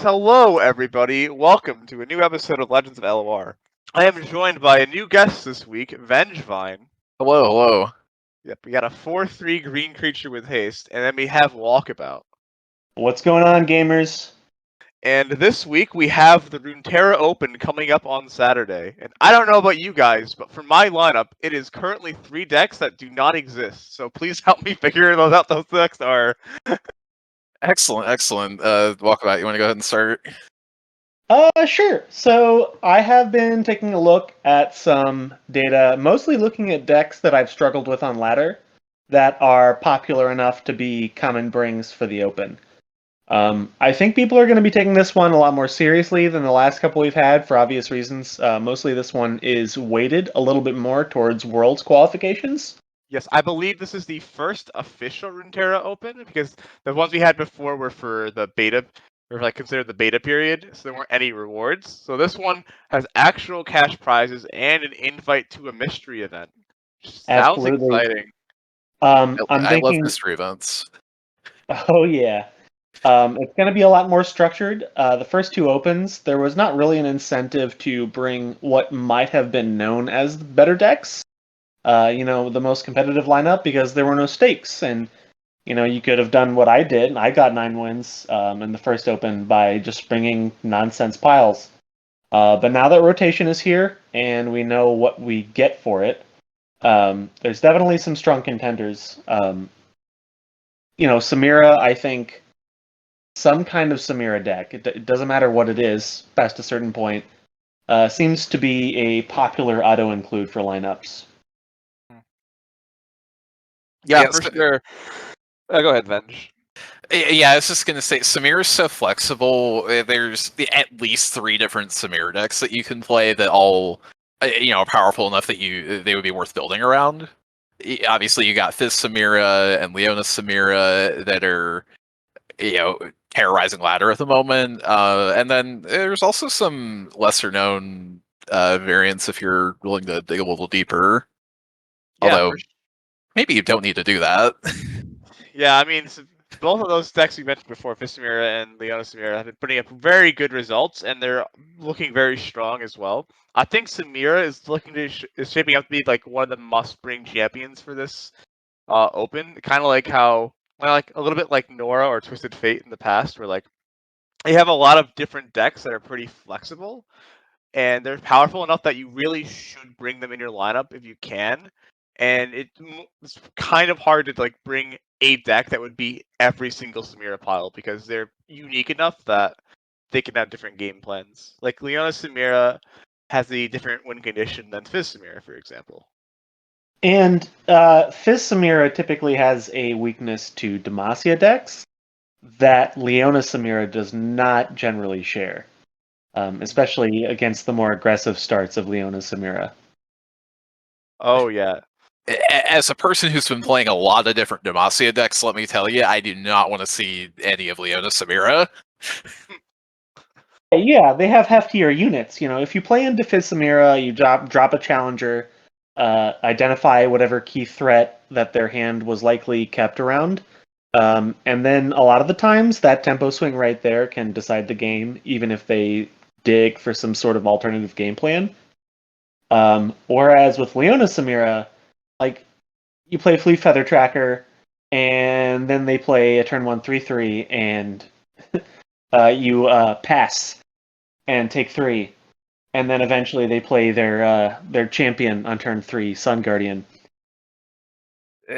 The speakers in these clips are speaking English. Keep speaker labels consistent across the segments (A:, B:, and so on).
A: Hello, everybody. Welcome to a new episode of Legends of LOR. I am joined by a new guest this week, Vengevine.
B: Hello.
A: Yep, we got a 4/3 green creature with haste, and then we have Walkabout.
C: What's going on, gamers?
A: And this week we have the Runeterra Open coming up on Saturday. And I don't know about you guys, but for my lineup, it is currently 3 decks that do not exist. So please help me figure out those decks are.
B: Excellent. Walkabout, you want to go ahead and start?
C: Sure. So I have been taking a look at some data, mostly looking at decks that I've struggled with on ladder that are popular enough to be common brings for the Open. I think people are going to be taking this one a lot more seriously than the last couple we've had for obvious reasons. Mostly this one is weighted a little bit more towards Worlds qualifications.
A: Yes, I believe this is the first official Runeterra Open because the ones we had before were for the beta, or like considered the beta period, so there weren't any rewards. So this one has actual cash prizes and an invite to a mystery event. Sounds
C: Absolutely.
A: exciting.
C: I'm
B: I love
C: thinking.
B: mystery events.
C: Oh yeah. It's going to be a lot more structured. The first two opens, there was not really an incentive to bring what might have been known as better decks. The most competitive lineup because there were no stakes, and you could have done what I did. And I got 9 wins in the first open by just bringing nonsense piles. But now that rotation is here and we know what we get for it, there's definitely some strong contenders. Samira, I think some kind of Samira deck, it doesn't matter what it is, past a certain point, seems to be a popular auto-include for lineups.
A: Yeah, for sure. Go ahead, Venge.
B: Yeah, I was just going to say, Samira's so flexible. There's at least 3 different Samira decks that you can play that all, are powerful enough that they would be worth building around. Obviously, you got Fizz Samira and Leona Samira that are, terrorizing ladder at the moment. And then there's also some lesser known variants if you're willing to dig a little deeper.
A: Yeah,
B: Although maybe you don't need to do that.
A: Yeah, I mean, both of those decks we mentioned before, Fistamira and Leona Samira, have been putting up very good results, and they're looking very strong as well. I think Samira is is shaping up to be like one of the must-bring champions for this Open. Kind of like how, like a little bit like Nora or Twisted Fate in the past, where like they have a lot of different decks that are pretty flexible, and they're powerful enough that you really should bring them in your lineup if you can. And it's kind of hard to like bring a deck that would be every single Samira pile because they're unique enough that they can have different game plans. Like Leona Samira has a different win condition than Fizz Samira, for example.
C: And Fizz Samira typically has a weakness to Demacia decks that Leona Samira does not generally share, especially against the more aggressive starts of Leona Samira.
A: Oh yeah.
B: As a person who's been playing a lot of different Demacia decks, let me tell you, I do not want to see any of Leona Samira.
C: Yeah, they have heftier units. If you play into Fizz Samira, you drop a challenger, identify whatever key threat that their hand was likely kept around, and then a lot of the times that tempo swing right there can decide the game, even if they dig for some sort of alternative game plan. Whereas with Leona Samira, like you play Flea Feather Tracker, and then they play a turn 1 3/3, and you pass and take 3, and then eventually they play their champion on turn 3, Sun Guardian.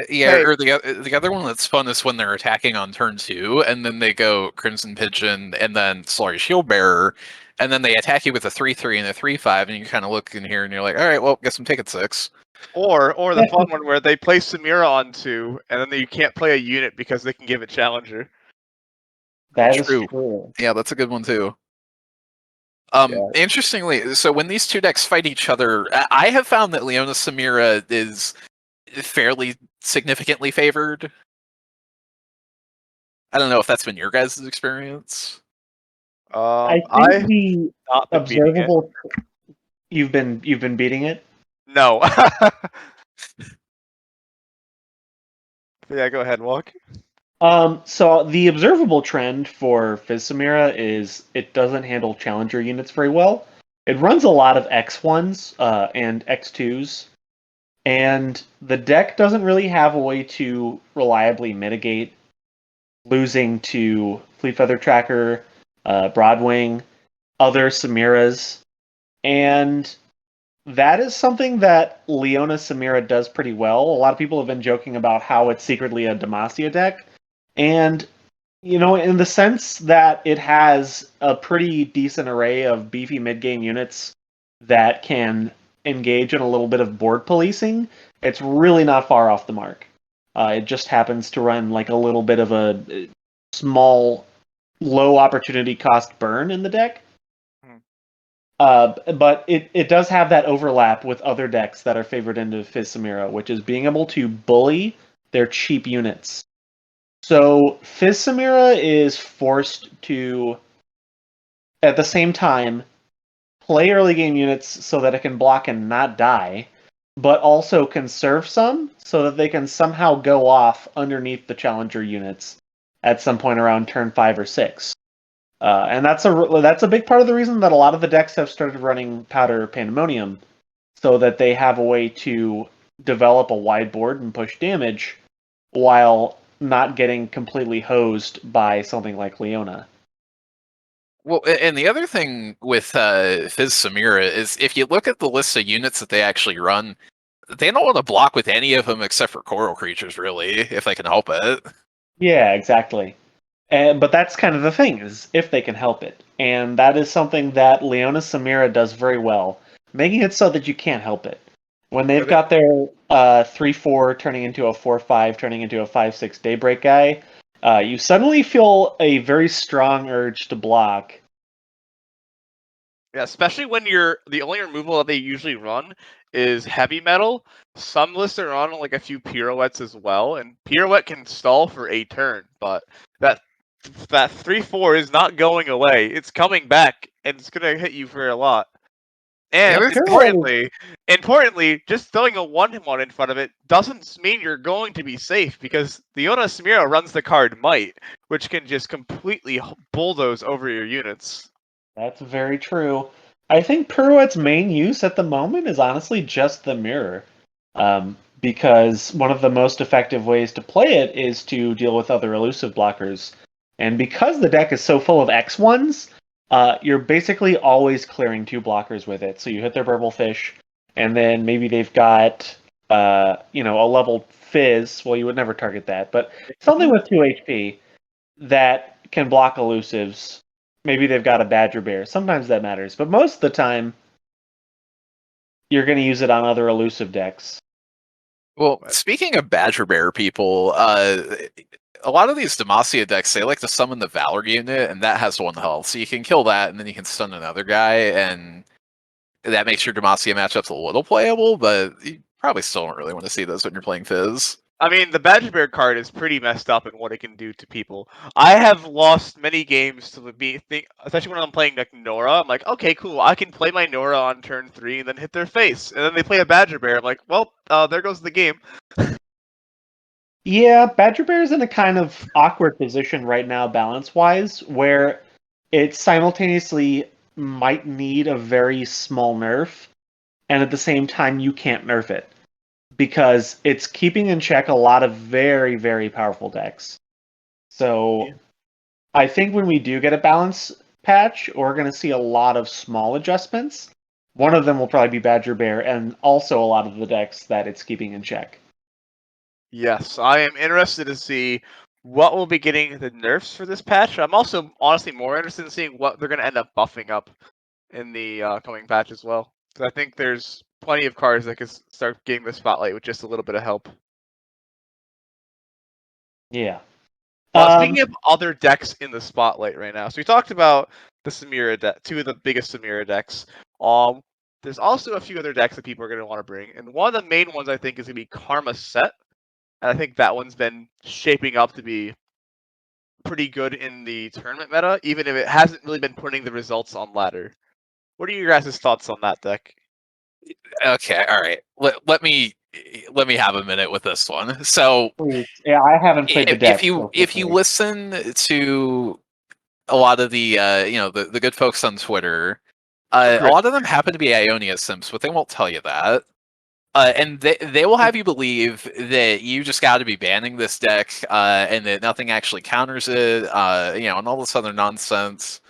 B: Yeah, or the other one that's fun is when they're attacking on turn 2, and then they go Crimson Pigeon, and then Shield Bearer, and then they attack you with a 3/3 and a 3/5, and you kind of look in here and you're like, all right, well, guess I'm taking 6.
A: Or the fun one where they play Samira on 2, and then you can't play a unit because they can give a challenger.
C: That is true.
B: Yeah, that's a good one too. Interestingly, so when these two decks fight each other, I have found that Leona Samira is fairly significantly favored. I don't know if that's been your guys' experience.
C: I think the observable. You've been beating it?
A: No. Yeah, go ahead, Walk.
C: So the observable trend for Fizz Samira is it doesn't handle challenger units very well. It runs a lot of X1s and X2s, and the deck doesn't really have a way to reliably mitigate losing to Fleet Feather Tracker, Broadwing, other Samiras, and that is something that Leona Samira does pretty well. A lot of people have been joking about how it's secretly a Demacia deck, and in the sense that it has a pretty decent array of beefy mid-game units that can engage in a little bit of board policing, it's really not far off the mark. It just happens to run like a little bit of a small, low opportunity cost burn in the deck. But it does have that overlap with other decks that are favored into Fizz Samira, which is being able to bully their cheap units. So Fizz Samira is forced to, at the same time, play early game units so that it can block and not die, but also conserve some so that they can somehow go off underneath the challenger units at some point around turn 5 or 6. And that's a big part of the reason that a lot of the decks have started running Powder Pandemonium, so that they have a way to develop a wide board and push damage while not getting completely hosed by something like Leona.
B: Well, and the other thing with Fizz Samira is if you look at the list of units that they actually run, they don't want to block with any of them except for coral creatures, really, if they can help it.
C: Yeah, exactly. But that's kind of the thing, is if they can help it. And that is something that Leona Samira does very well, making it so that you can't help it. When they've got their 3/4 turning into a 4/5, turning into a 5/6 Daybreak guy, you suddenly feel a very strong urge to block.
A: Yeah, especially when the only removal that they usually run is heavy metal. Some lists are on like a few pirouettes as well, and pirouette can stall for a turn, but that 3/4 is not going away. It's coming back, and it's gonna hit you for a lot.
B: The
A: And
B: other
A: importantly, just throwing a 1/1 in front of it doesn't mean you're going to be safe, because Leona Samira runs the card Might, which can just completely bulldoze over your units.
C: That's very true. I think Pirouette's main use at the moment is honestly just the mirror. Because one of the most effective ways to play it is to deal with other elusive blockers. And because the deck is so full of X1s, you're basically always clearing 2 blockers with it. So you hit their Burblefish, and then maybe they've got a level Fizz. Well, you would never target that, but something with 2 HP that can block elusives. Maybe they've got a Badger Bear. Sometimes that matters, but most of the time, you're going to use it on other elusive decks.
B: Well, speaking of Badger Bear people, a lot of these Demacia decks, they like to summon the Valor unit, and that has 1 health. So you can kill that, and then you can stun another guy, and that makes your Demacia matchups a little playable, but you probably still don't really want to see those when you're playing Fizz.
A: I mean, the Badger Bear card is pretty messed up in what it can do to people. I have lost many games to especially when I'm playing like Nora. I'm like, okay, cool, I can play my Nora on turn 3 and then hit their face, and then they play a Badger Bear. I'm like, well, there goes the game.
C: Yeah, Badger Bear is in a kind of awkward position right now, balance-wise, where it simultaneously might need a very small nerf, and at the same time, you can't nerf it, because it's keeping in check a lot of very, very powerful decks. So
A: Yeah.
C: I think when we do get a balance patch, we're going to see a lot of small adjustments. One of them will probably be Badger Bear, and also a lot of the decks that it's keeping in check.
A: Yes, I am interested to see what will be getting the nerfs for this patch. I'm also honestly more interested in seeing what they're going to end up buffing up in the coming patch as well. Because I think there's plenty of cards that could start getting the spotlight with just a little bit of help.
C: Yeah.
A: Speaking of other decks in the spotlight right now, so we talked about the Samira deck, 2 of the biggest Samira decks. There's also a few other decks that people are going to want to bring, and one of the main ones I think is going to be Karma Set. And I think that one's been shaping up to be pretty good in the tournament meta, even if it hasn't really been putting the results on ladder. What are your guys' thoughts on that deck?
B: Okay, all right. Let me let me have a minute with this one. So
C: Please. Yeah, I haven't played the deck. So
B: if you listen to a lot of the the good folks on Twitter, a
A: Great.
B: lot of them happen to be Ionia simps, but they won't tell you that. And they will have you believe that you just got to be banning this deck, and that nothing actually counters it, and all this other nonsense.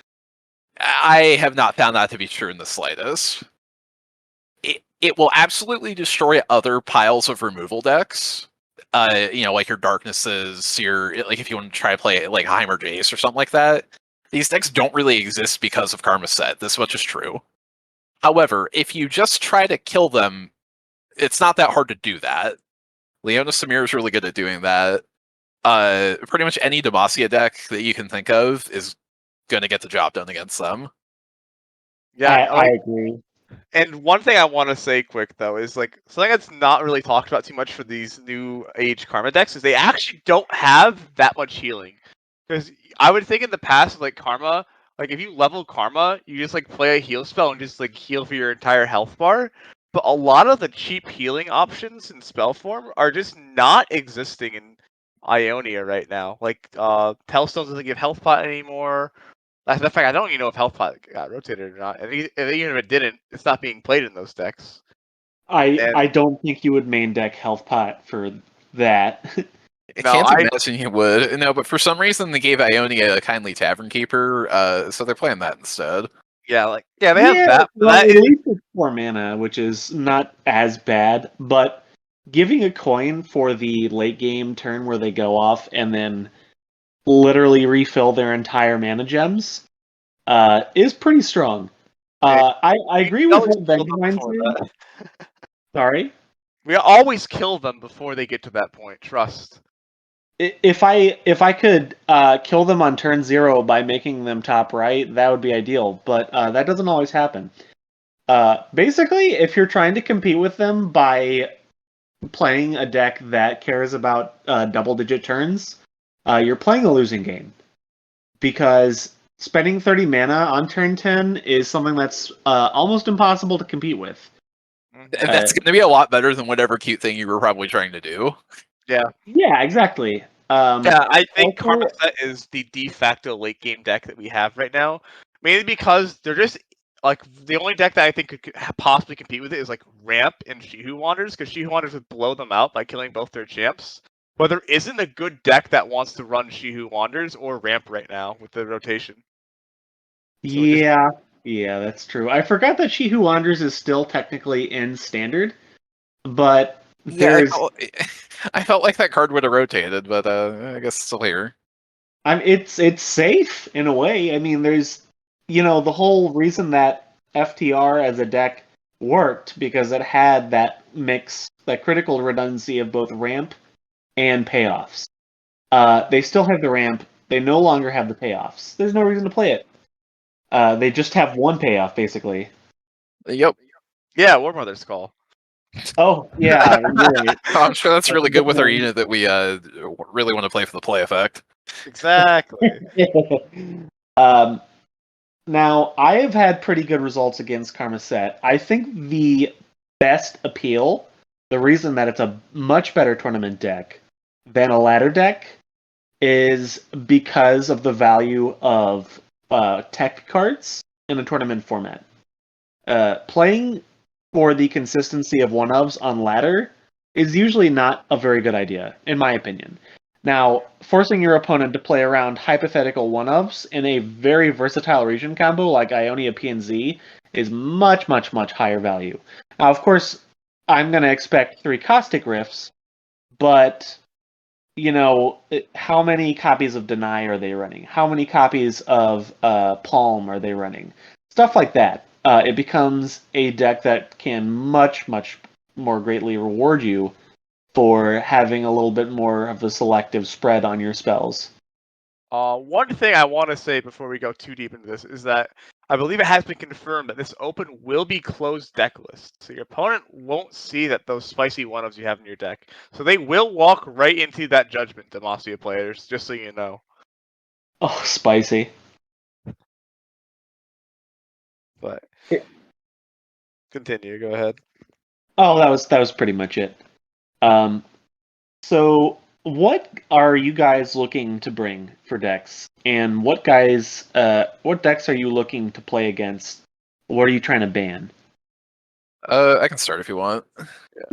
B: I have not found that to be true in the slightest. It will absolutely destroy other piles of removal decks. Like your Darknesses, like if you want to try to play like Heimer Jace or something like that. These decks don't really exist because of Karma Set. This much is true. However, if you just try to kill them, it's not that hard to do that. Leona Samir is really good at doing that. Pretty much any Demacia deck that you can think of is going to get the job done against them.
A: Yeah,
C: I agree.
A: and one thing I want to say quick though is like something that's not really talked about too much for these new age Karma decks is they actually don't have that much healing. Because I would think in the past, like Karma, like if you level Karma, you just like play a heal spell and just like heal for your entire health bar. But a lot of the cheap healing options in spell form are just not existing in Ionia right now. Like Telstones doesn't give health pot anymore. That's the fact I don't even know if health pot got rotated or not. And even if it didn't, it's not being played in those decks. And
C: I don't think you would main deck Health Pot for that.
B: I
A: no,
B: can't
A: I
B: imagine you would. No, but for some reason they gave Ionia a kindly tavern keeper, so they're playing that instead.
A: yeah they have
C: Yeah,
A: that. But
C: well,
A: that
C: at
A: is
C: least it's 4 mana, which is not as bad. But giving a coin for the late game turn where they go off and then literally refill their entire mana gems is pretty strong. I agree
A: we
C: with
A: always
C: what
A: kill them
C: Vengevine
A: before
C: said.
A: that.
C: Sorry.
A: We always kill them before they get to that point. Trust.
C: If I could kill them on turn 0 by making them top right, that would be ideal. But that doesn't always happen. Basically, if you're trying to compete with them by playing a deck that cares about double-digit turns, you're playing a losing game because spending 30 mana on turn 10 is something that's almost impossible to compete with.
A: Mhm.
B: That's going to be a lot better than whatever cute thing you were probably trying to do.
A: Yeah.
C: Yeah, exactly.
A: Yeah, I think Karma
C: Also,
A: Set is the de facto late game deck that we have right now. Mainly because they're just like the only deck that I think could possibly compete with it is like Ramp and Shihu Wanders, because Shihu Wanders would blow them out by killing both their champs. But there isn't a good deck that wants to run Shihu Wanders or Ramp right now with the rotation. So it just
C: yeah, that's true. I forgot that She Who Wanders is still technically in standard, but
B: Yeah,
C: there's
B: I felt like that card would have rotated, but I guess it's still here.
C: it's safe in a way. I mean, there's the whole reason that FTR as a deck worked because it had that mix, that critical redundancy of both ramp and payoffs. They still have the ramp. They no longer have the payoffs. There's no reason to play it. They just have one payoff basically.
B: Yep.
A: yeah, War Mother's Call.
C: Oh yeah, you're right.
B: I'm sure that's
C: That's
B: really
C: a
B: good
C: good
B: with our
C: point.
B: unit that we really want to play for the play effect.
A: Exactly.
C: um, Now, I have had pretty good results against Karma Set. I think the best appeal, the reason that it's a much better tournament deck than a ladder deck, is because of the value of tech cards in a tournament format. Playing for the consistency of one-ofs on ladder is usually not a very good idea, in my opinion. Now, forcing your opponent to play around hypothetical one-ofs in a very versatile region combo like Ionia PNZ is much, much, much higher value. Now, of course, I'm going to expect 3 Caustic Rifts, but, how many copies of Deny are they running? How many copies of Palm are they running? Stuff like that. It becomes a deck that can much, much more greatly reward you for having a little bit more of a selective spread on your spells.
A: One thing I want to say before we go too deep into this is that I believe it has been confirmed that this open will be closed deck list. So your opponent won't see that those spicy one-ofs you have in your deck. So they will walk right into that judgment, Demacia players, just so you know.
C: Oh, spicy.
A: But continue, go ahead.
C: Oh, that was pretty much it. So what are you guys looking to bring for decks? And what decks are you looking to play against? What are you trying to ban?
B: I can start if you want.
C: Yeah,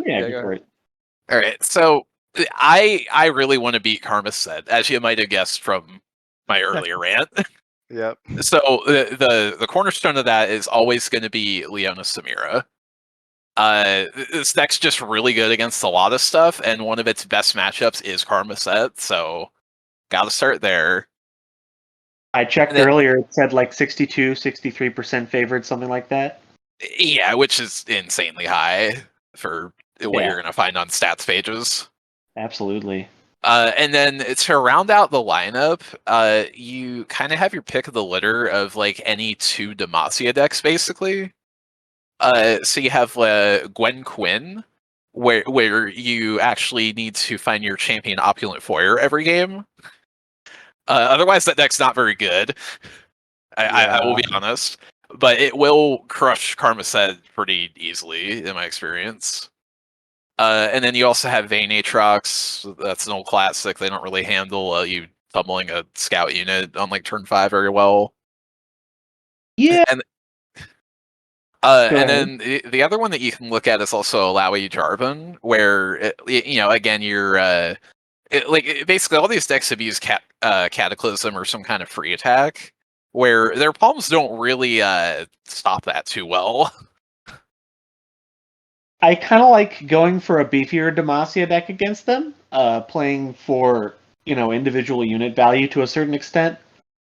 A: Yeah,
C: go
A: go
C: for
A: ahead.
C: it.
B: All right, so I really want to beat Karma's set, as you might have guessed from my earlier rant.
A: Yep.
B: So the cornerstone of that is always going to be Leona Samira. This deck's just really good against a lot of stuff, and one of its best matchups is Karma set, so gotta start there.
C: I checked
B: And then,
C: earlier, it said like 62, 63% favored, something like that.
B: yeah, which is insanely high for what
C: Yeah,
B: you're gonna find on stats pages.
C: absolutely.
B: And then to round out the lineup, you kind of have your pick of the litter of like any two Demacia decks, basically. So you have Gwen Quinn, where you actually need to find your champion Opulent Foyer every game. Otherwise, that deck's not very good. I will
A: Yeah.
B: be honest, but it will crush Karma set pretty easily in my experience. And then you also have Vane Aatrox. That's an old classic. They don't really handle you tumbling a scout unit on like turn 5 very well.
C: Yeah,
B: And
C: go
B: and
C: ahead.
B: then the other one that you can look at is also Alawi Jarvan, where again you're basically all these decks have used Cataclysm or some kind of free attack, where their palms don't really stop that too well.
C: I kind of like going for a beefier Demacia deck against them, playing for, individual unit value to a certain extent.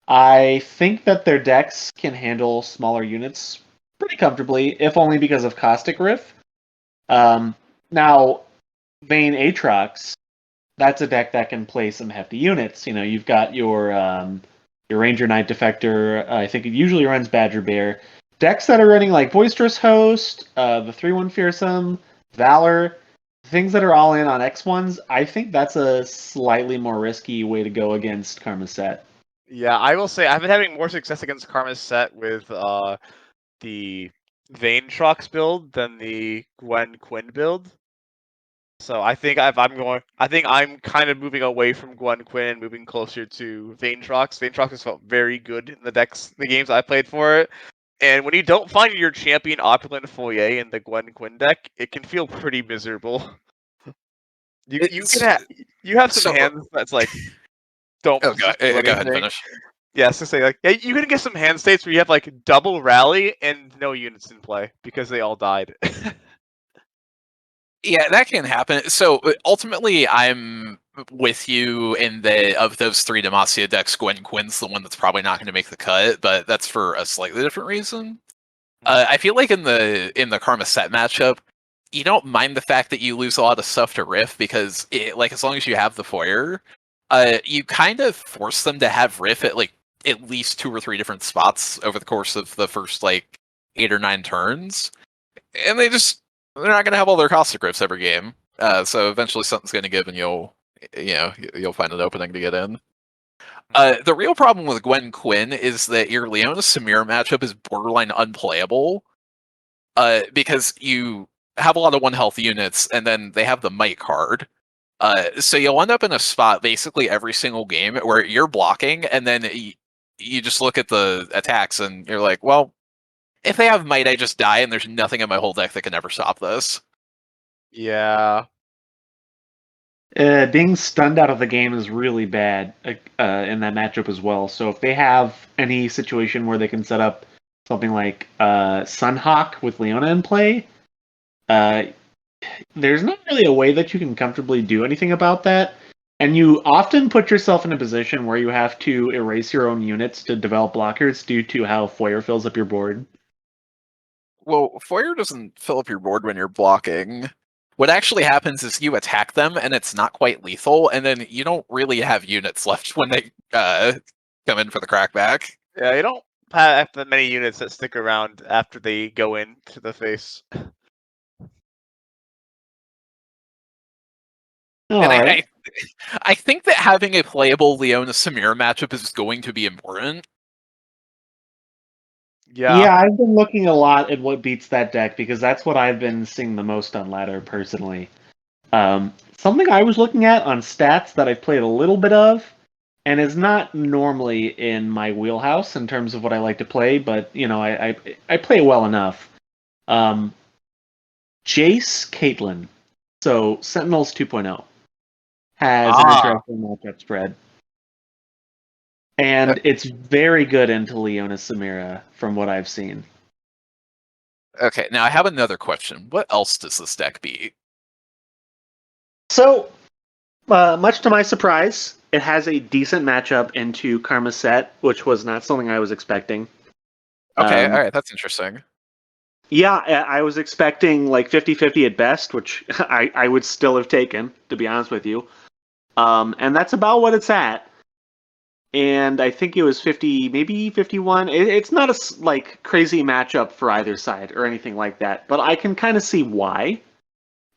C: I think that their decks can handle smaller units pretty comfortably, if only because of Caustic Rift. Now, Vayne Aatrox, that's a deck that can play some hefty units. You've got your Ranger Knight Defector. I think it usually runs Badger Bear. Decks that are running like Boisterous Host, the 3/1 Fearsome, Valor, things that are all in on X1s. I think that's a slightly more risky way to go against Karma Set.
A: Yeah, I will say I've been having more success against Karma's set with the Vayne Trucks build than the Gwen Quinn build. So I think I think I'm kind of moving away from Gwen Quinn and moving closer to Vayne Trucks. Vayne Trucks has felt very good in the games I played for it. And when you don't find your champion Opulent Foyer in the Gwen Quinn deck, it can feel pretty miserable. You can
B: It's
A: you have some
B: so.
A: hands that's like don't
B: Oh,
A: do
B: go ahead and
A: anything.
B: finish.
A: Yeah, to say like yeah, you can get some hand states where you have like double rally and no units in play because they all died.
B: Yeah, that can happen. So ultimately, I'm with you in the of those three Demacia decks. Gwen Quinn's the one that's probably not going to make the cut, but that's for a slightly different reason. I feel like in the Karma set matchup, you don't mind the fact that you lose a lot of stuff to Rift because like as long as you have the foyer, you kind of force them to have Rift at like at least 2 or 3 different spots over the course of the first like 8 or 9 turns, and they're not going to have all their caustic Rifts every game. So eventually something's going to give, and you'll find an opening to get in. The real problem with Gwen Quinn is that your Leona Samir matchup is borderline unplayable because you have a lot of 1 health units, and then they have the Might card. So you'll end up in a spot basically every single game where you're blocking, and then you just look at the attacks, and you're like, well, if they have Might, I just die, and there's nothing in my whole deck that can ever stop this.
A: Yeah.
C: Being stunned out of the game is really bad in that matchup as well. So if they have any situation where they can set up something like Sunhawk with Leona in play, uh, there's not really a way that you can comfortably do anything about that. And you often put yourself in a position where you have to erase your own units to develop blockers due to how Foyer fills up your board.
B: Well, Foyer doesn't fill up your board when you're blocking. What actually happens is you attack them, and it's not quite lethal, and then you don't really have units left when they come in for the crackback.
A: Yeah, you don't have that many units that stick around after they go into the face.
C: All
B: And
C: right.
B: I think that having a playable Leona Samira matchup is going to be important.
A: Yeah.
C: Yeah, I've been looking a lot at what beats that deck because that's what I've been seeing the most on ladder personally. Something I was looking at on stats that I've played a little bit of, and is not normally in my wheelhouse in terms of what I like to play, but I play well enough. Um, Jace Caitlyn, so Sentinels 2.0, has an
A: Ah,
C: interesting matchup spread. And it's very good into Leona Samira from what I've seen.
B: Okay, now I have another question. What else does this deck beat?
C: So, much to my surprise, it has a decent matchup into Karma Set, which was not something I was expecting.
B: Okay,
C: Um,
B: alright, that's interesting.
C: yeah, I was expecting like 50-50 at best, which I would still have taken, to be honest with you. And that's about what it's at. And I think it was 50, maybe 51. It's not a like crazy matchup for either side or anything like that, but I can kind of see why.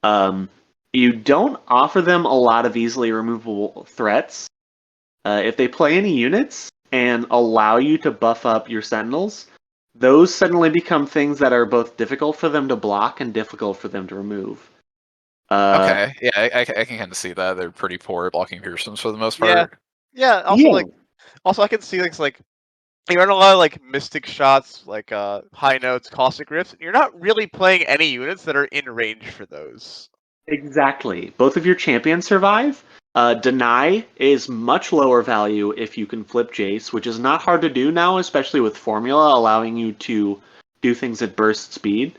C: Um, you don't offer them a lot of easily removable threats. If they play any units and allow you to buff up your sentinels, those suddenly become things that are both difficult for them to block and difficult for them to remove.
B: Okay, yeah, I can kind of see that. They're pretty poor at blocking Pearsons for the most
A: yeah,
B: part.
A: yeah.
C: Yeah,
A: Also I can see things like you run a lot of like mystic shots, like high notes, caustic rifts. You're not really playing any units that are in range for those.
C: exactly. Both of your champions survive. Deny is much lower value if you can flip Jace, which is not hard to do now, especially with Formula allowing you to do things at burst speed.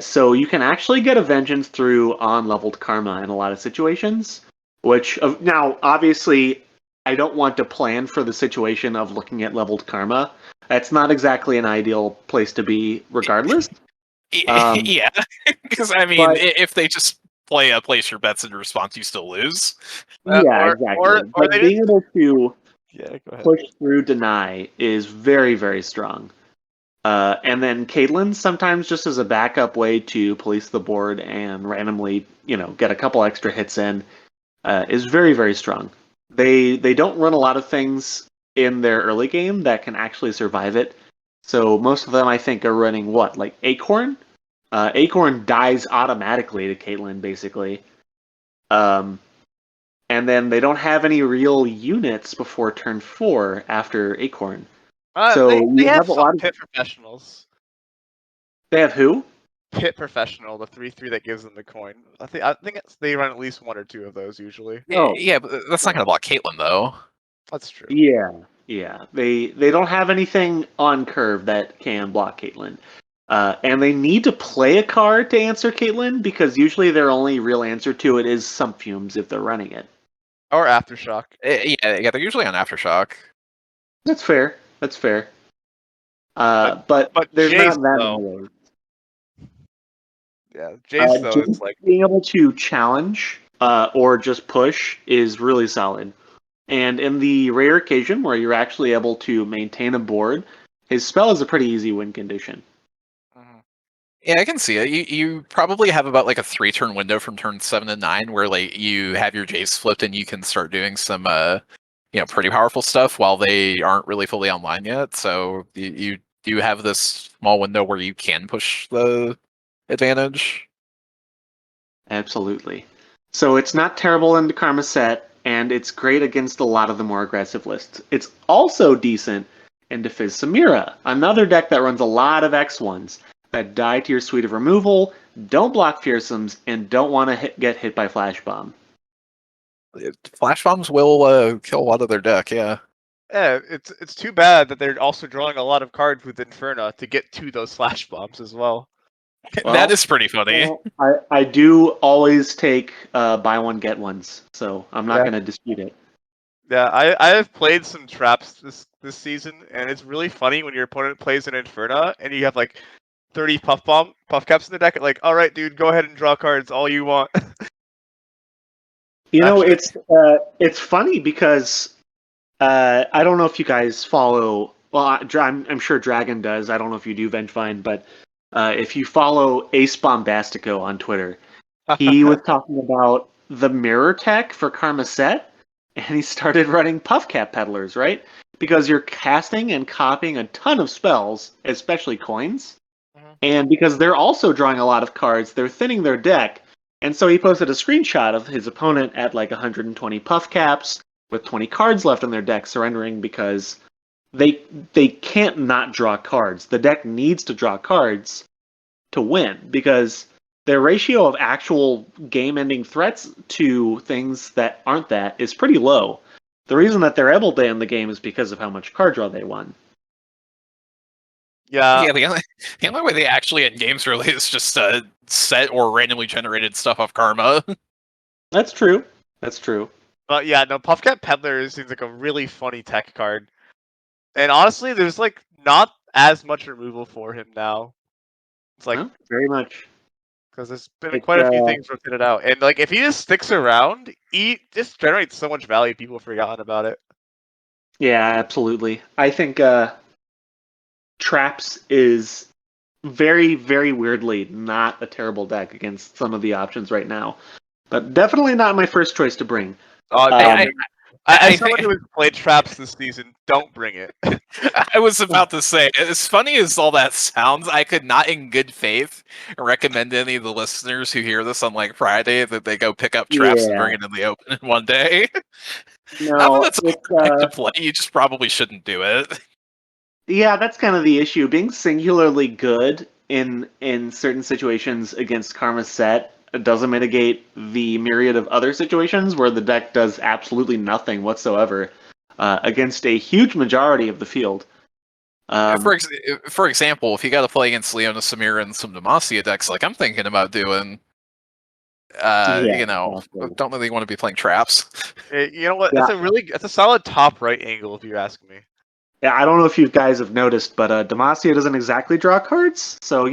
C: So you can actually get a vengeance through on-leveled karma in a lot of situations. Which now, obviously, I don't want to plan for the situation of looking at leveled karma. That's not exactly an ideal place to be, regardless. Um,
B: Yeah, because I mean,
C: but
B: if they just play a place your bets in response, you still lose.
C: yeah,
A: Or
C: exactly.
A: or
C: But
A: they
C: being
A: just
C: able to
A: yeah. Go ahead.
C: push through deny is very, very strong. And then Caitlyn sometimes just as a backup way to police the board and randomly, get a couple extra hits in is very, very strong. They don't run a lot of things in their early game that can actually survive it. So most of them, I think, are running what, like Acorn? Acorn dies automatically to Caitlyn, basically. Um, and then they don't have any real units before turn 4 after Acorn.
A: They
C: So
A: they
C: you
A: have
C: have a
A: some
C: lot of.
A: pit professionals.
C: They have who?
A: Pit professional, the 3/3 that gives them the coin. I think they run at least one or two of those usually.
C: Oh,
B: Yeah, but that's not going to block Caitlyn though.
A: That's true.
C: yeah, yeah. They don't have anything on curve that can block Caitlyn. And they need to play a card to answer Caitlyn because usually their only real answer to it is Sump Fumes if they're running it.
A: Or aftershock.
B: Yeah, they're usually on aftershock.
C: That's fair. That's fair.
A: But
C: But
A: but
C: there's not
A: Jace
C: that many
A: though,
C: ways.
A: yeah, Jace though is
C: James
A: like
C: being able to challenge or just push is really solid. And in the rare occasion where you're actually able to maintain a board, his spell is a pretty easy win condition.
A: mhm.
B: Yeah, I can see it. You probably have about like a 3-turn window from turn 7 to 9 where like you have your Jace flipped and you can start doing some pretty powerful stuff while they aren't really fully online yet. So you do have this small window where you can push the advantage.
C: Absolutely. So it's not terrible into Karma Set, and it's great against a lot of the more aggressive lists. It's also decent into Fizz Samira, another deck that runs a lot of X1s that die to your suite of removal, don't block fearsomes, and don't want to get hit by Flash Bomb.
B: Flash bombs will kill a lot of their deck. Yeah,
A: Yeah, it's too bad that they're also drawing a lot of cards with Inferna to get to those flash bombs as well.
B: that
C: Well,
B: is pretty funny.
C: I do always take buy one get ones, so I'm not
A: Yeah.
C: going to dispute it.
A: Yeah, I have played some traps this season, and it's really funny when your opponent plays an Inferna and you have like 30 puff caps in the deck. Like, all right, dude, go ahead and draw cards all you want.
C: You know,
A: Actually,
C: it's funny because I don't know if you guys follow. Well, I'm sure Dragon does. I don't know if you do, Vengevine, but if you follow Ace Bombastico on Twitter, he was talking about the mirror tech for Karma Set, and he started running Puffcap Peddlers, right? Because you're casting and copying a ton of spells, especially coins,
A: Mhm.
C: and because they're also drawing a lot of cards, they're thinning their deck. And so he posted a screenshot of his opponent at like 120 puff caps with 20 cards left in their deck surrendering because they can't not draw cards. The deck needs to draw cards to win because their ratio of actual game-ending threats to things that aren't that is pretty low. The reason that they're able to end the game is because of how much card draw they won.
A: Yeah,
B: The only way they actually end games really is just set or randomly generated stuff off karma.
C: That's true. That's true.
A: but yeah, no, Puffcat Peddler seems like a really funny tech card. And honestly, there's like not as much removal for him now. It's like
C: Huh? Very much.
A: because there's been
C: It's,
A: quite a few things rotated out, and like if he just sticks around, he just generates so much value. People have forgotten about it.
C: Yeah, absolutely. I think Traps is very, very weirdly not a terrible deck against some of the options right now. But definitely not my first choice to bring.
B: I
A: As someone
B: think-
A: who has played traps this season, don't bring it.
B: I was about to say, as funny as all that sounds, I could not in good faith recommend any of the listeners who hear this on like Friday that they go pick up traps and bring it in the open in one day. Not that
C: No,
B: that's a hard deck to play, you just probably shouldn't do it.
C: yeah, that's kind of the issue. Being singularly good in certain situations against Karma's set doesn't mitigate the myriad of other situations where the deck does absolutely nothing whatsoever against a huge majority of the field.
B: For example, if you got to play against Leona Samira and some Demacia decks, like I'm thinking about doing,
C: exactly.
B: don't really want to be playing traps.
A: You know what?
C: Yeah.
A: That's a solid top right angle if you ask me.
C: Yeah, I don't know if you guys have noticed, but Demacia doesn't exactly draw cards. So,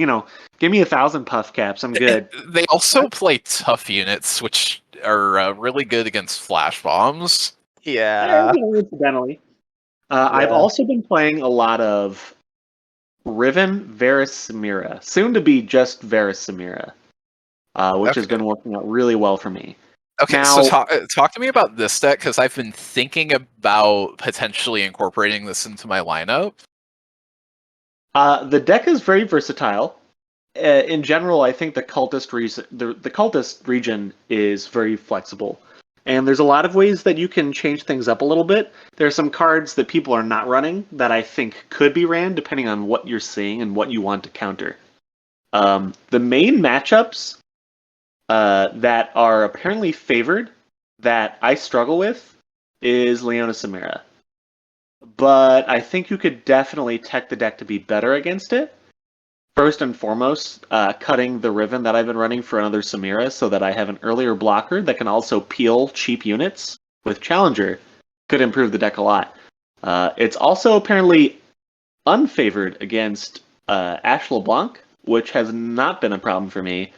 C: give me 1,000 puff caps. I'm good.
B: They also play tough units, which are really good against flash bombs.
A: Yeah.
C: Incidentally. I've also been playing a lot of Riven Varus Samira, soon to be just Varus Samira, which has been working out really well for me.
B: Okay,
C: Now,
B: so talk to me about this deck because I've been thinking about potentially incorporating this into my lineup.
C: the deck is very versatile. In general, I think the cultist region is very flexible, and there's a lot of ways that you can change things up a little bit. There are some cards that people are not running that I think could be ran depending on what you're seeing and what you want to counter. The main matchups that are apparently favored that I struggle with is Leona Samira. But I think you could definitely tech the deck to be better against it. First and foremost, cutting the Riven that I've been running for another Samira so that I have an earlier blocker that can also peel cheap units with Challenger could improve the deck a lot. It's also apparently unfavored against Ash LeBlanc, which has not been a problem for me.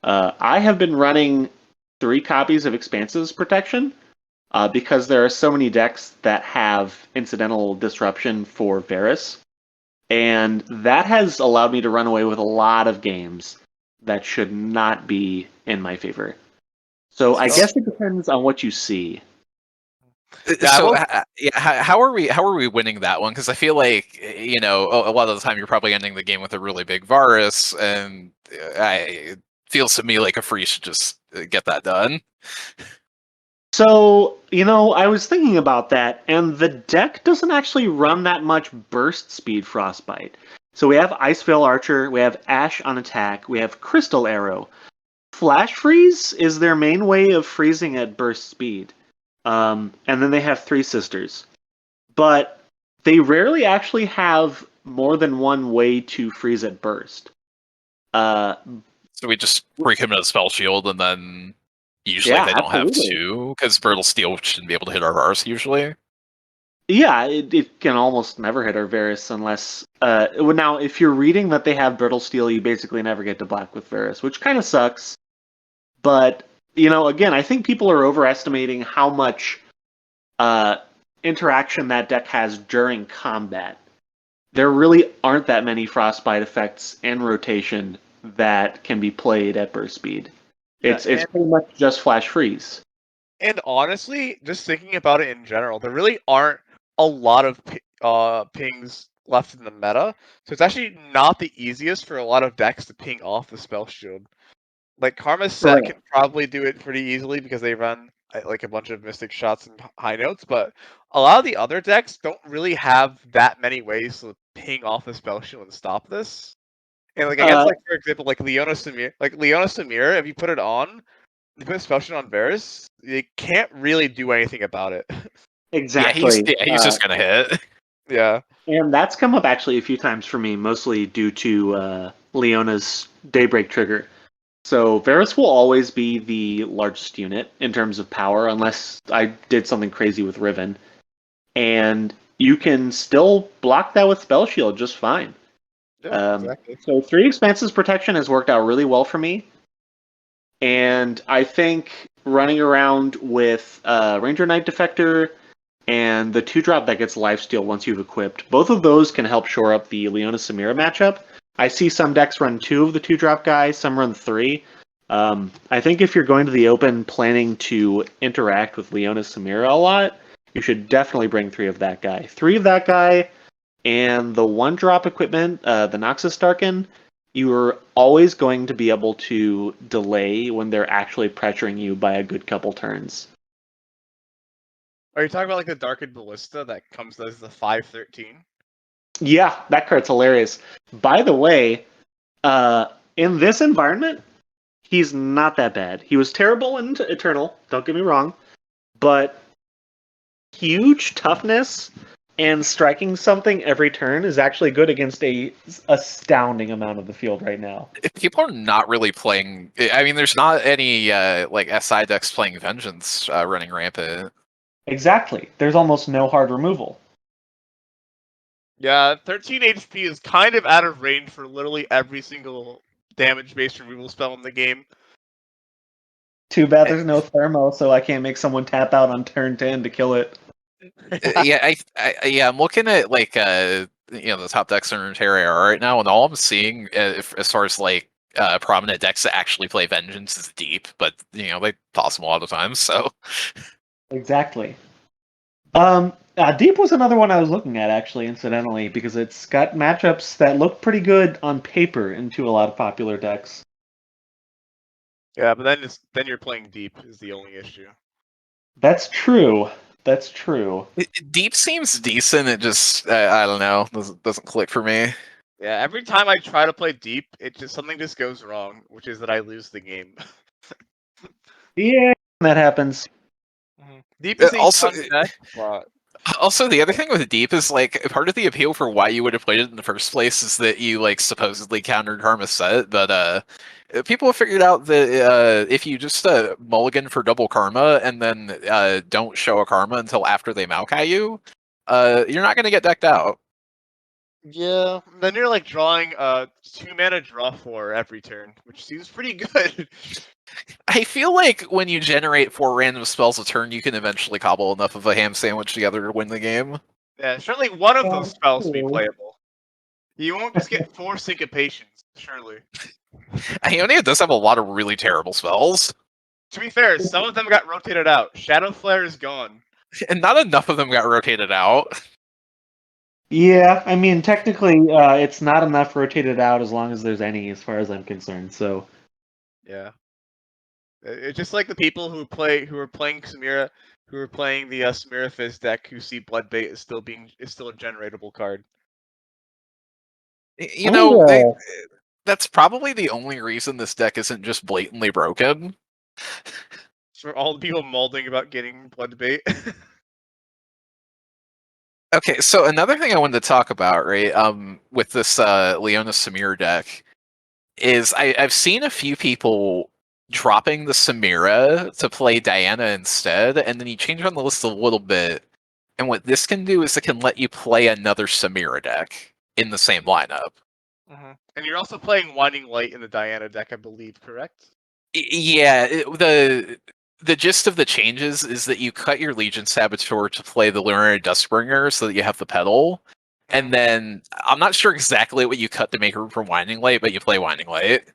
C: I have been running 3 copies of Expanse's protection because there are so many decks that have incidental disruption for Varus. And that has allowed me to run away with a lot of games that should not be in my favor. So I guess it depends on what you see.
B: So how are we winning that one? Because I feel like a lot of the time you're probably ending the game with a really big Varus, and it feels to me like a free should just get that done.
C: So, I was thinking about that, and the deck doesn't actually run that much burst speed Frostbite. So we have Iceveil Archer, we have Ash on attack, we have Crystal Arrow. Flash Freeze is their main way of freezing at burst speed. And then they have 3 Sisters. But they rarely actually have more than one way to freeze at burst.
B: So we just break him in a spell shield, and then usually they don't have 2, because Brittle Steel shouldn't be able to hit our Varus usually.
C: Yeah, it can almost never hit our Varus unless... now, if you're reading that they have Brittle Steel, you basically never get to black with Varus, which kind of sucks. But, again, I think people are overestimating how much interaction that deck has during combat. There really aren't that many Frostbite effects and rotation that can be played at burst speed. It's pretty much just Flash Freeze.
A: And honestly, just thinking about it in general, there really aren't a lot of pings left in the meta, so it's actually not the easiest for a lot of decks to ping off the spell shield. Like Karma's set
C: Correct.
A: can probably do it pretty easily because they run like a bunch of Mystic shots and high notes, but a lot of the other decks don't really have that many ways to ping off a spell shield and stop this. And like against,
C: Uh,
A: like for example, Leona Samir, if you put it on, you put a spell shield on Varus, you can't really do anything about it.
C: exactly.
B: He's just gonna hit.
A: Yeah.
C: And that's come up actually a few times for me, mostly due to Leona's Daybreak trigger. So Varus will always be the largest unit in terms of power, unless I did something crazy with Riven. And you can still block that with Spell Shield just fine.
A: Yeah, exactly.
C: So 3 Expanses protection has worked out really well for me. And I think running around with Ranger Knight Defector and the 2-drop that gets lifesteal once you've equipped, both of those can help shore up the Leona Samira matchup. I see some decks run 2 of the 2-drop guys, some run 3. I think if you're going to the Open planning to interact with Leona Samira a lot, you should definitely bring 3 of that guy. 3 of that guy, and the 1-drop equipment, the Noxus Darkin, you are always going to be able to delay when they're actually pressuring you by a good couple turns.
A: Are you talking about like the Darkened Ballista that comes as the 5/13?
C: Yeah, that card's hilarious. By the way, in this environment, he's not that bad. He was terrible in Eternal, don't get me wrong, but huge toughness and striking something every turn is actually good against a astounding amount of the field right now.
B: People are not really playing. I mean, there's not any like SI decks playing Vengeance running rampant.
C: Exactly. There's almost no hard removal.
A: Yeah, 13 HP is kind of out of range for literally every single damage-based removal spell in the game.
C: Too bad there's no thermo, so I can't make someone tap out on turn 10 to kill it.
B: Yeah, I'm looking at like the top decks in Runeterra right now, and all I'm seeing as far as like prominent decks that actually play Vengeance is Deep, but they toss them a lot of times. So
C: Exactly. Deep was another one I was looking at, actually, incidentally, because it's got matchups that look pretty good on paper into a lot of popular decks.
A: Yeah, but then you're playing deep is the only issue.
C: That's true. That's true.
B: Deep seems decent. It just I don't know, doesn't click for me.
A: Yeah, every time I try to play deep, something just goes wrong, which is that I lose the game.
C: Yeah, that happens.
A: Deep is a
B: Also,
A: fun deck, but
B: Also, the other thing with Deep is like part of the appeal for why you would have played it in the first place is that you like supposedly countered Karma's set, but people have figured out that if you just mulligan for double Karma and then don't show a Karma until after they Maokai you, you're not going to get decked out.
A: yeah, then you're like drawing 2-mana draw 4 every turn, which seems pretty good.
B: I feel like when you generate 4 random spells a turn, you can eventually cobble enough of a ham sandwich together to win the game.
A: Yeah, certainly one of those spells will be
C: True.
A: playable. You won't just get 4 syncopations, surely.
B: Ionia does have a lot of really terrible spells,
A: To be fair, some of them got rotated out. Shadow Flare is gone.
B: and not enough of them got rotated out.
C: Yeah, I mean, technically, it's not enough rotated out as long as there's any, as far as I'm concerned. So,
A: Yeah. It's just like the people who are playing Samira, who are playing the Samira Fizz deck, who see Bloodbait is still a generatable card.
B: You know, that's probably the only reason this deck isn't just blatantly broken.
A: For all the people molding about getting Bloodbait.
B: Okay, so another thing I wanted to talk about, right, with this Leona Samira deck, is I've seen a few people dropping the Samira to play Diana instead, and then you change on the list a little bit, and what this can do is it can let you play another Samira deck in the same lineup.
A: And you're also playing Winding Light in the Diana deck, I believe, correct?
B: Yeah, the gist of the changes is that you cut your Legion Saboteur to play the Lunar Dustbringer so that you have the pedal. And then I'm not sure exactly what you cut to make room for Winding Light, but you play Winding Light.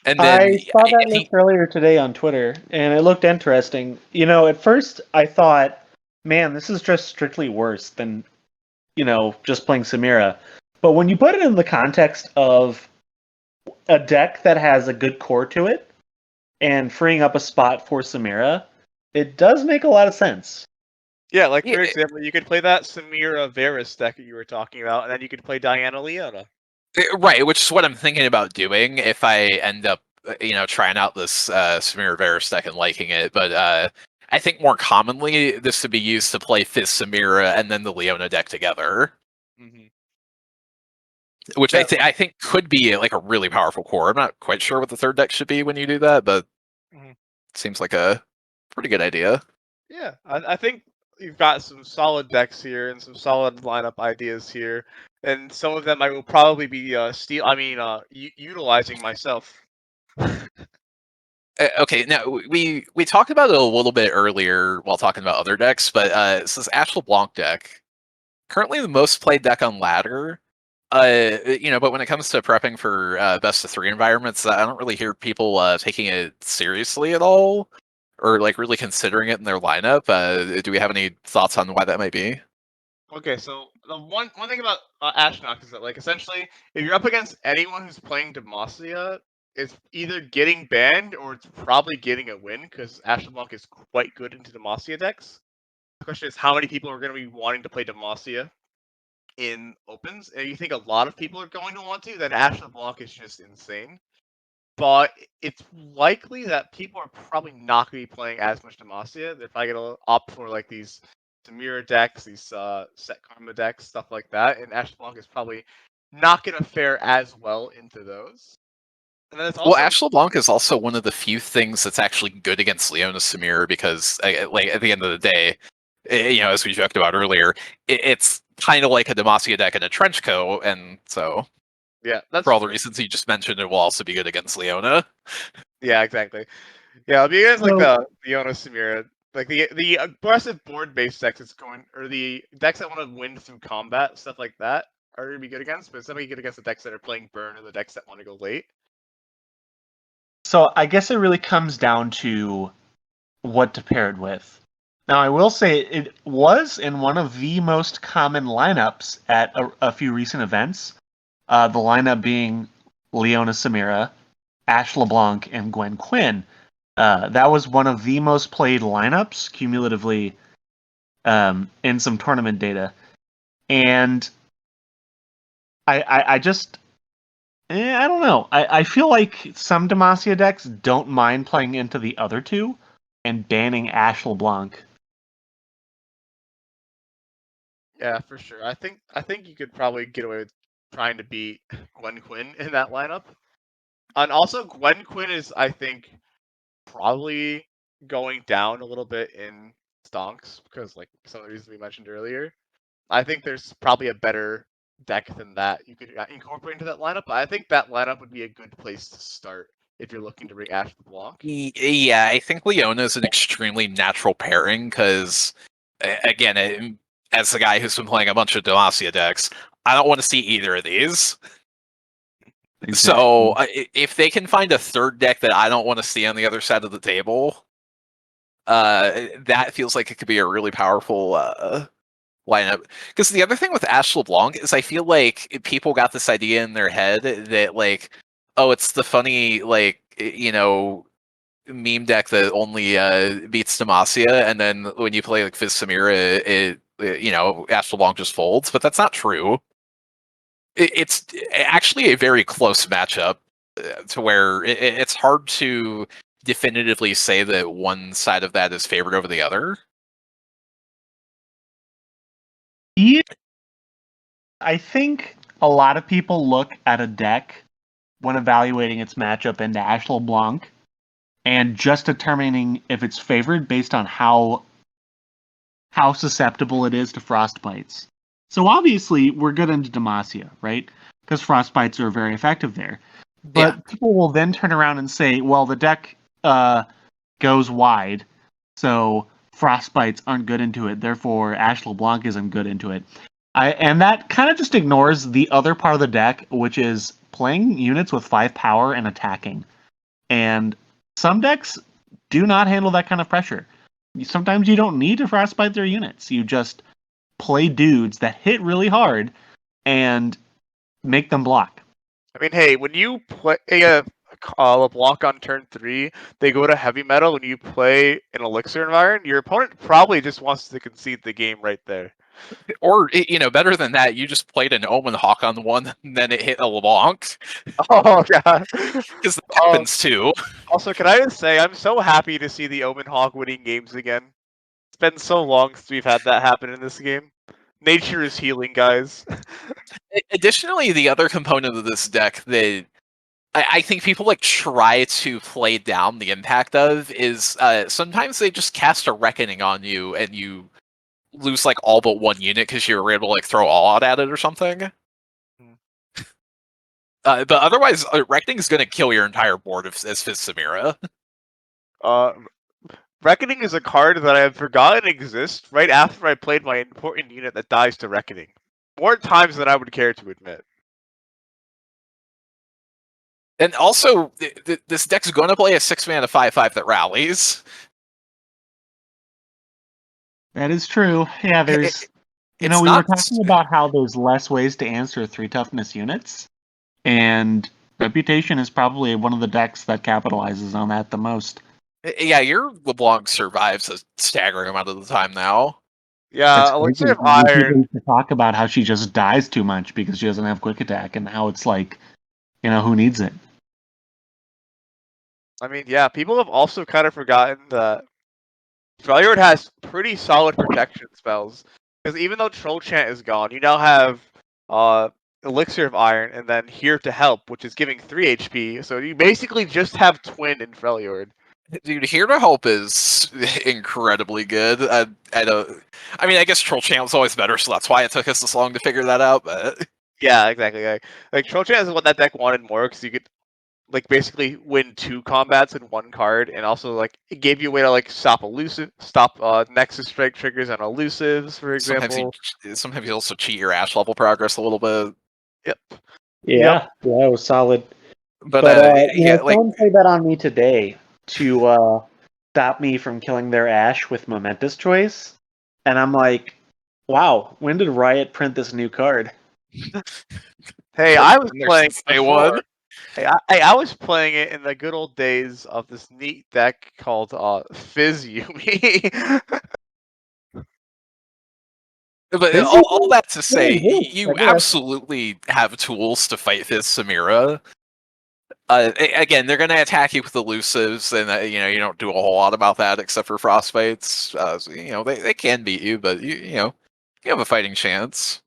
B: And then
C: I saw that list earlier today on Twitter, and it looked interesting. You know, at first I thought, man, this is just strictly worse than, just playing Samira. But when you put it in the context of a deck that has a good core to it and freeing up a spot for Samira, it does make a lot of sense.
A: Yeah, like
B: Yeah,
A: for example, you could play that Samira Varus deck that you were talking about, and then you could play Diana Leona.
B: right, which is what I'm thinking about doing if I end up, trying out this Samira Varus deck and liking it. But I think more commonly this would be used to play Fizz Samira and then the Leona deck together,
A: Mm-hmm.
B: which
A: Yeah.
B: I think could be like a really powerful core. I'm not quite sure what the third deck should be when you do that, but
A: Mhm.
B: it seems like a pretty good idea.
A: Yeah, I think you've got some solid decks here and some solid lineup ideas here, and some of them I will probably be utilizing myself.
B: Okay, now we talked about it a little bit earlier while talking about other decks, but it's this Ash LeBlanc deck. Currently the most played deck on ladder. But when it comes to prepping for best of 3 environments, I don't really hear people taking it seriously at all, or like really considering it in their lineup. Do we have any thoughts on why that might be?
A: Okay, so the one thing about Ashnok is that like essentially, if you're up against anyone who's playing Demacia, it's either getting banned or it's probably getting a win because Ash LeBlanc is quite good into Demacia decks. The question is how many people are going to be wanting to play Demacia in opens, and you think a lot of people are going to want to, then Ash LeBlanc is just insane. But it's likely that people are probably not going to be playing as much Demacia. They're probably going to opt for like these Samira decks, these Set Karma decks, stuff like that. And Ash LeBlanc is probably not going to fare as well into those. And then it's
B: Well,
A: also
B: Ash LeBlanc is also one of the few things that's actually good against Leona Samir because, like, at the end of the day, as we joked about earlier, it's kind of like a Demacia deck in a trench coat, and so
A: yeah, that's
B: for all the
A: true.
B: reasons you just mentioned, it will also be good against Leona.
A: Yeah, exactly. Yeah, it'll be against like
C: So,
A: the Ono Samira, like the aggressive board based decks it's going, or the decks that want to win through combat, stuff like that, are gonna be good against. But it's not gonna be good against the decks that are playing burn or the decks that want to go late.
C: so I guess it really comes down to what to pair it with. Now, I will say it was in one of the most common lineups at a few recent events. The lineup being Leona Samira, Ash LeBlanc, and Gwen Quinn. That was one of the most played lineups cumulatively in some tournament data. And I just, I don't know. I feel like some Demacia decks don't mind playing into the other two and banning Ash LeBlanc.
A: Yeah, for sure. I think you could probably get away with trying to beat Gwen Quinn in that lineup. And also Gwen Quinn is, I think, probably going down a little bit in stonks because like some of the reasons we mentioned earlier. I think there's probably a better deck than that you could incorporate into that lineup. But I think that lineup would be a good place to start if you're looking to bring Ash LeBlanc.
B: Yeah, I think Leona is an extremely natural pairing because, again, as the guy who's been playing a bunch of Demacia decks, I don't want to see either of these. So if they can find a third deck that I don't want to see on the other side of the table, that feels like it could be a really powerful lineup. Because the other thing with Ash LeBlanc is I feel like people got this idea in their head that like, oh, it's the funny like meme deck that only beats Demacia, and then when you play like Fizz Samira, Ash LeBlanc just folds. But that's not true. It's actually a very close matchup to where it's hard to definitively say that one side of that is favored over the other.
C: Yeah, I think a lot of people look at a deck when evaluating its matchup into Ash LeBlanc and just determining if it's favored based on how susceptible it is to frostbites. So obviously we're good into Demacia, right? Because frostbites are very effective there. But
B: Yeah.
C: people will then turn around and say, well, the deck goes wide, so frostbites aren't good into it. Therefore, Ash LeBlanc isn't good into it. And that kind of just ignores the other part of the deck, which is playing units with 5 power and attacking. And some decks do not handle that kind of pressure. Sometimes you don't need to frostbite their units. You just play dudes that hit really hard and make them block.
A: I mean, hey, when you play a LeBlanc on turn 3, they go to heavy metal. When you play an elixir environment, your opponent probably just wants to concede the game right there.
B: Or better than that, you just played an Omen Hawk on one, and then it hit a LeBlanc.
A: Oh god.
B: Because that
A: Um,
B: happens too.
A: Also, can I just say I'm so happy to see the Omen Hawk winning games again. It's been so long since we've had that happen in this game. Nature is healing, guys.
B: Additionally, the other component of this deck that I think people try to play down the impact of is sometimes they just cast a Reckoning on you and you lose all but one unit because you were able to throw all out at it or something. But otherwise, Reckoning is going to kill your entire board as Fizz Samira.
A: Reckoning is a card that I have forgotten exists right after I played my important unit that dies to Reckoning. More times than I would care to admit.
B: And also, this deck's going to play a 6-mana 5/5 that rallies.
C: That is true. Yeah, there's. we were talking about how there's less ways to answer 3 toughness units, and Reputation is probably one of the decks that capitalizes on that the most.
B: Yeah, your LeBlanc survives a staggering amount of the time now.
A: Yeah, Elixir of Iron.
C: To talk about how she just dies too much because she doesn't have quick attack, and how it's who needs it?
A: I mean, yeah, people have also kind of forgotten that Freljord has pretty solid protection spells. Because even though Troll Chant is gone, you now have Elixir of Iron and then Here to Help, which is giving 3 HP. So you basically just have Twin in Freljord.
B: Dude, Here to Help is incredibly good. I guess Troll Chant was always better, so that's why it took us this long to figure that out. But
A: yeah, exactly. Like Troll Chant is what that deck wanted more because you could basically win 2 combats in 1 card, and also it gave you a way to stop Nexus Strike triggers on elusives, for example.
B: Sometimes you also cheat your Ash level progress a little bit.
A: Yep.
C: Yeah, it was solid.
B: But
C: someone played that on me today to stop me from killing their Ash with Momentous Choice, and I'm like, wow, when did Riot print this new card?
A: Hey, I was playing
B: day one.
A: Hey, I was playing it in the good old days of this neat deck called Fizz Yumi.
B: But all that to say, you absolutely have tools to fight Fizz Samira. Again, they're going to attack you with elusives, and you don't do a whole lot about that except for frostbites. So, they can beat you, but you have a fighting chance.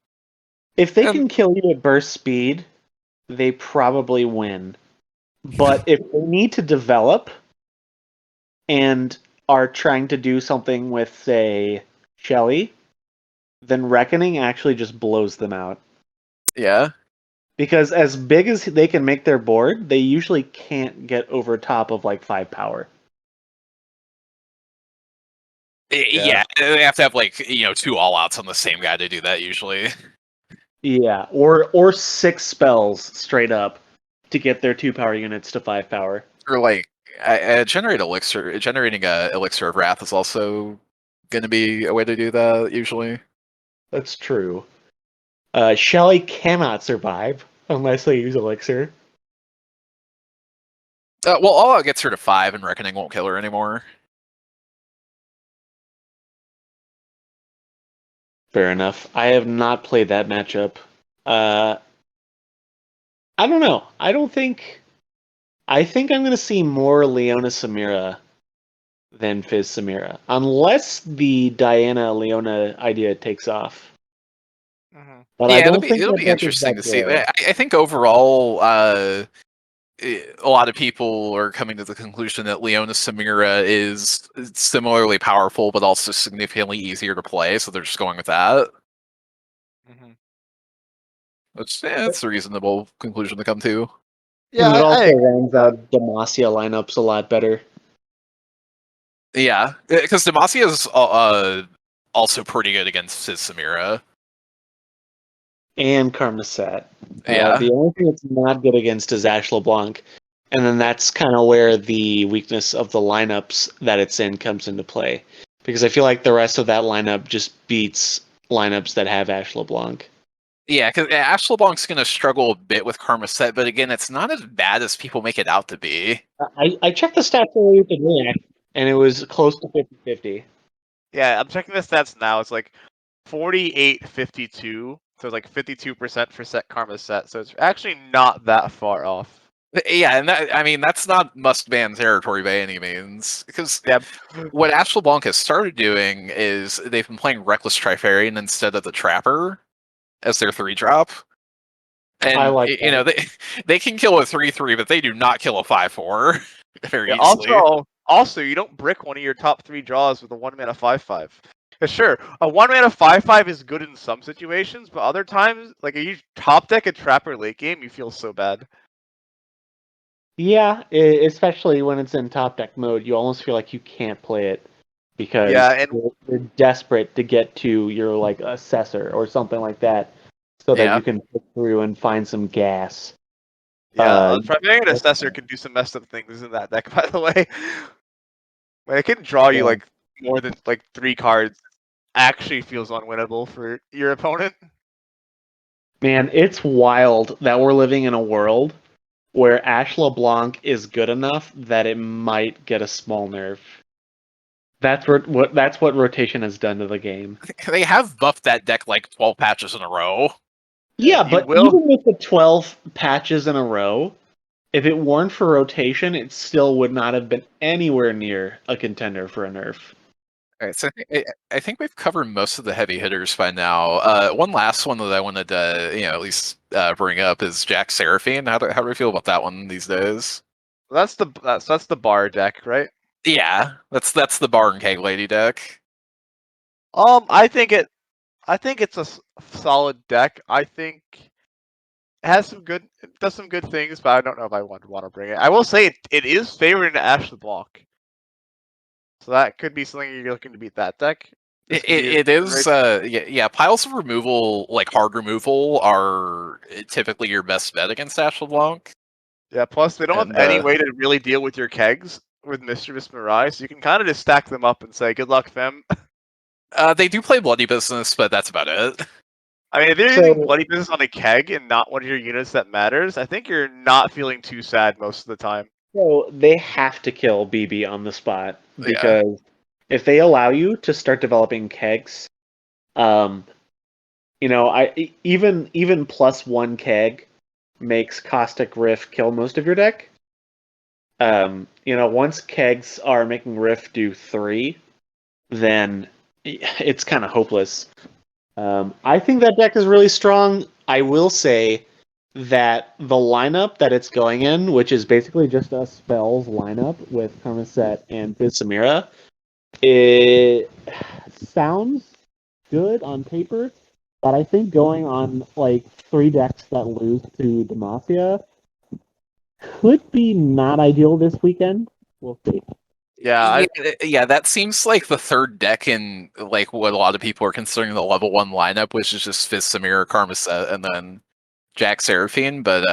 C: If they can kill you at burst speed, they probably win. But if they need to develop and are trying to do something with, say, Shelly, then Reckoning actually just blows them out.
B: Yeah.
C: Because as big as they can make their board, they usually can't get over top of 5 power.
B: Yeah, they have to have 2 all-outs on the same guy to do that usually.
C: Yeah, or 6 spells straight up to get their 2 power units to 5 power.
B: Or generating a Elixir of Wrath is also going to be a way to do that usually.
C: That's true. Shelly cannot survive unless they use Elixir.
B: Well, all out gets her to 5, and Reckoning won't kill her anymore.
C: Fair enough. I have not played that matchup. I don't know. I think I'm going to see more Leona Samira than Fizz Samira, unless the Diana Leona idea takes off.
B: Mm-hmm.
C: But
B: yeah, it'll be interesting to see. I think overall, a lot of people are coming to the conclusion that Leona Samira is similarly powerful, but also significantly easier to play, so they're just going with that. Mm-hmm. That's a reasonable conclusion to come to.
C: Yeah, it also rounds out Demacia lineups a lot better.
B: Yeah, because Demacia is also pretty good against Fizz Samira.
C: And Karmasat.
B: Yeah.
C: The only thing that's not good against is Ash LeBlanc. And then that's kind of where the weakness of the lineups that it's in comes into play. Because I feel like the rest of that lineup just beats lineups that have Ash LeBlanc.
B: Yeah, because Ash LeBlanc's going to struggle a bit with Karma Set, but again, it's not as bad as people make it out to be.
C: I checked the stats earlier today, and it was close to 50-50.
A: Yeah, I'm checking the stats now. It's like 48-52. So it's like 52% for set karma set. So it's actually not that far off.
B: Yeah, and that's not must-ban territory by any means. Because
A: Yeah.
B: what Ash LeBlanc has started doing is they've been playing Reckless Trifarian instead of the Trapper as their 3-drop.
C: I
B: And
C: like
B: you know,
C: that.
B: they can kill a 3/3, but they do not kill a 5/4 very
A: Yeah,
B: easily.
A: also, you don't brick one of your top 3 draws with a 1-mana 5/5. Sure, a 1-mana 5/5 is good in some situations, but other times, like if you top deck a Trapper late game, you feel so bad.
C: Yeah, especially when it's in top deck mode, you almost feel like you can't play it because
A: Yeah, and
C: you're desperate to get to your like assessor or something like that, so that
B: Yeah.
C: you can push through and find some gas.
A: yeah,
C: Uh,
A: Trifarian Assessor can do some messed up things in that deck, by the way. Like, it can draw you
C: yeah.
A: like more than like 3 cards. Actually feels unwinnable for your opponent.
C: Man, it's wild that we're living in a world where Ash LeBlanc is good enough that it might get a small nerf. That's what rotation has done to the game.
B: They have buffed that deck like 12 patches in a row.
C: Yeah,
A: You
C: but
A: will.
C: even with the 12 patches in a row, if it weren't for rotation, it still would not have been anywhere near a contender for a nerf.
B: All right, so I think we've covered most of the heavy hitters by now. One last one that I wanted to, at least bring up is Jack Seraphine. How do we feel about that one these days?
A: That's the bar deck, right?
B: Yeah, that's the bar and keg lady deck.
A: I think it's a solid deck. I think it does some good things, but I don't know if I want to bring it. I will say it is favored in Ash the Block, so that could be something you're looking to beat that deck. This could be a
B: It is,
A: consideration.
B: yeah. Piles of removal, like hard removal, are typically your best bet against Ash LeBlanc.
A: Yeah. Plus, they don't have
B: And
A: any way to really deal with your kegs with Mischievous Mirage, so you can kind of just stack them up and say, "Good luck, fam."
B: they do play Bloody Business, but that's about it.
A: I mean, if you're using
C: So,
A: Bloody Business on a keg and not one of your units that matters, I think you're not feeling too sad most of the time.
C: so they have to kill BB on the spot
B: Yeah.
C: because if they allow you to start developing kegs, um, even +1 keg makes Caustic Rift kill most of your deck. Once kegs are making Rift do 3, then it's kind of hopeless. I think that deck is really strong. I will say that the lineup that it's going in, which is basically just a spells lineup with Karmaset and Samira, it sounds good on paper, but I think going on like 3 decks that lose to Demacia could be not ideal this weekend. We'll see.
A: Yeah,
B: Yeah, that seems like the third deck in like what a lot of people are considering the level 1 lineup, which is just Fizz Samira, Karmaset, and then Jack Seraphine. But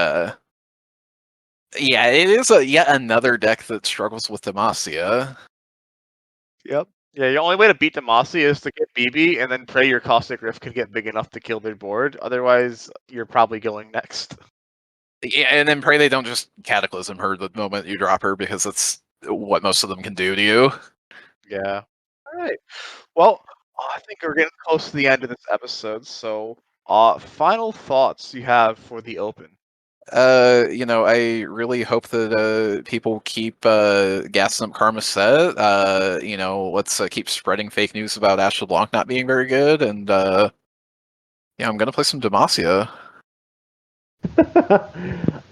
B: yeah, it is yet another deck that struggles with Demacia.
A: yep. Yeah, the only way to beat Demacia is to get BB and then pray your Caustic Rift can get big enough to kill their board. Otherwise, you're probably going next.
B: Yeah, and then pray they don't just Cataclysm her the moment you drop her, because that's what most of them can do to you.
A: Yeah. All right. Well, I think we're getting close to the end of this episode. So, final thoughts you have for the Open?
B: I really hope that people keep gassing up Karma Set. Let's keep spreading fake news about Ash LeBlanc not being very good, and yeah, I'm gonna play some Demacia.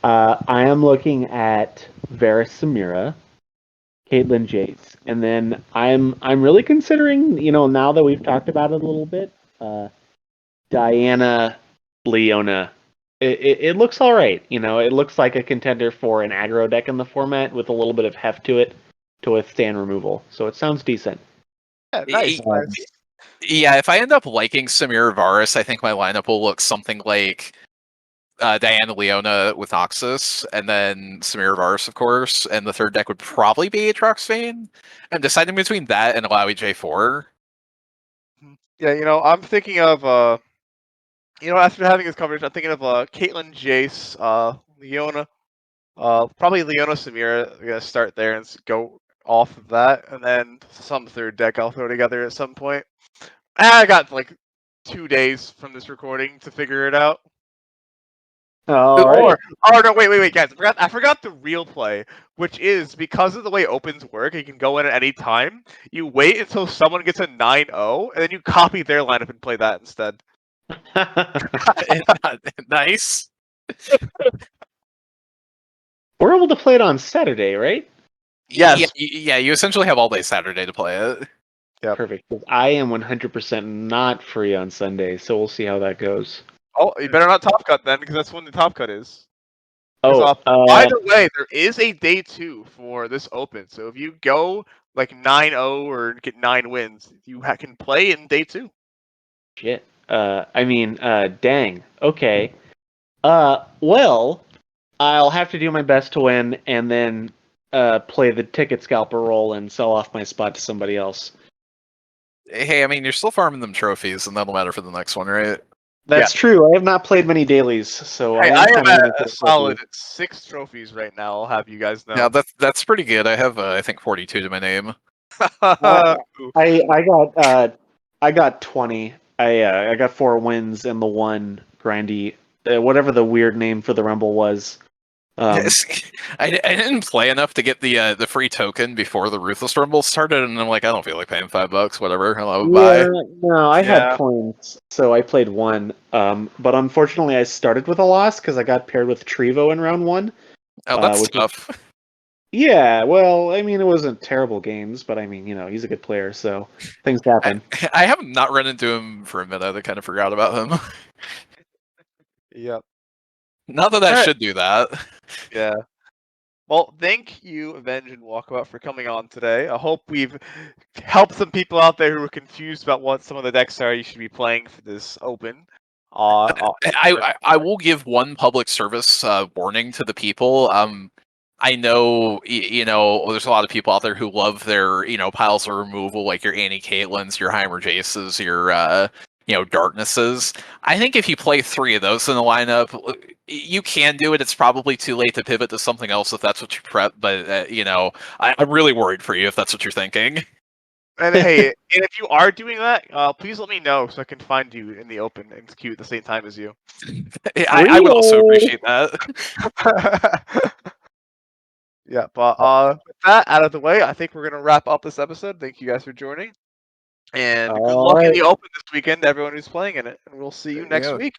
C: I am looking at Varys Samira, Caitlyn Jace, and then I'm really considering, now that we've talked about it a little bit, Diana Leona. It looks all right. It looks like a contender for an aggro deck in the format with a little bit of heft to it to withstand removal. So it sounds decent.
A: Yeah, nice, nice.
B: Yeah, if I end up liking Samir Varus, I think my lineup will look something like Diana Leona with Noxus, and then Samir Varus, of course, and the third deck would probably be Aatrox Vayne. I'm deciding between that and Alawi J4.
A: Yeah, I'm thinking of after having this conversation, I'm thinking of Caitlyn, Jace, Leona, probably Leona Samira. I'm gonna start there and go off of that, and then some third deck I'll throw together at some point. I got like 2 days from this recording to figure it out.
C: All
A: Or,
C: right.
A: oh no, wait, guys! I forgot the real play, which is because of the way opens work. You can go in at any time. You wait until someone gets a 9-0, and then you copy their lineup and play that instead.
B: Nice.
C: We're able to play it on Saturday, right?
A: Yes.
B: Yeah, you essentially have all day Saturday to play it.
A: Yep.
C: Perfect. 'Cause I am 100% not free on Sunday, so we'll see how that goes.
A: Oh, you better not top cut then, because that's when the top cut is.
C: Oh,
A: Either way, there is a day 2 for this open. So if you go like 9-0 or get 9 wins, you can play in day 2.
C: shit. Dang. Okay. Well, I'll have to do my best to win and then play the ticket scalper role and sell off my spot to somebody else.
B: Hey, I mean, you're still farming them trophies, and that'll matter for the next one, right?
C: That's true. I have not played many dailies, so
A: Hey,
C: I
A: I
C: am
A: am
C: kind
A: at
C: of
A: a solid 6 trophies right now. I'll have you guys know.
B: Yeah, that's pretty good. I have I think 42 to my name.
C: I got 20. I got 4 wins and the one grindy, whatever the weird name for the rumble was.
B: I didn't play enough to get the free token before the Ruthless Rumble started, and I'm like, I don't feel like paying $5. Whatever, I'll buy.
C: No, I had
A: Yeah.
C: coins, so I played one. But unfortunately, I started with a loss because I got paired with Trevo in round 1.
B: Oh, that's
C: which is-
B: tough.
C: Yeah, well, I mean, it wasn't terrible games, but I mean, he's a good player, so things happen.
B: I have not run into him for a minute. I kind of forgot about him.
A: Yep.
B: Not that I
A: Alright.
B: should do that.
A: Yeah. Well, thank you, Avenge and Walkabout, for coming on today. I hope we've helped some people out there who are confused about what some of the decks are you should be playing for this open.
B: I will give one public service warning to the people. I know there's a lot of people out there who love their piles of removal, like your Annie Caitlins, your Heimer Jaces, your Darknesses. I think if you play 3 of those in the lineup, you can do it. It's probably too late to pivot to something else if that's what you prep. But I'm really worried for you if that's what you're thinking.
A: And hey, and if you are doing that, please let me know so I can find you in the open and queue at the same time as you.
B: I would also appreciate that.
A: Yeah, but with that out of the way, I think we're gonna wrap up this episode. Thank you guys for joining, and good luck in the open this weekend, to everyone who's playing in it. And we'll see you next
B: Yeah.
A: week.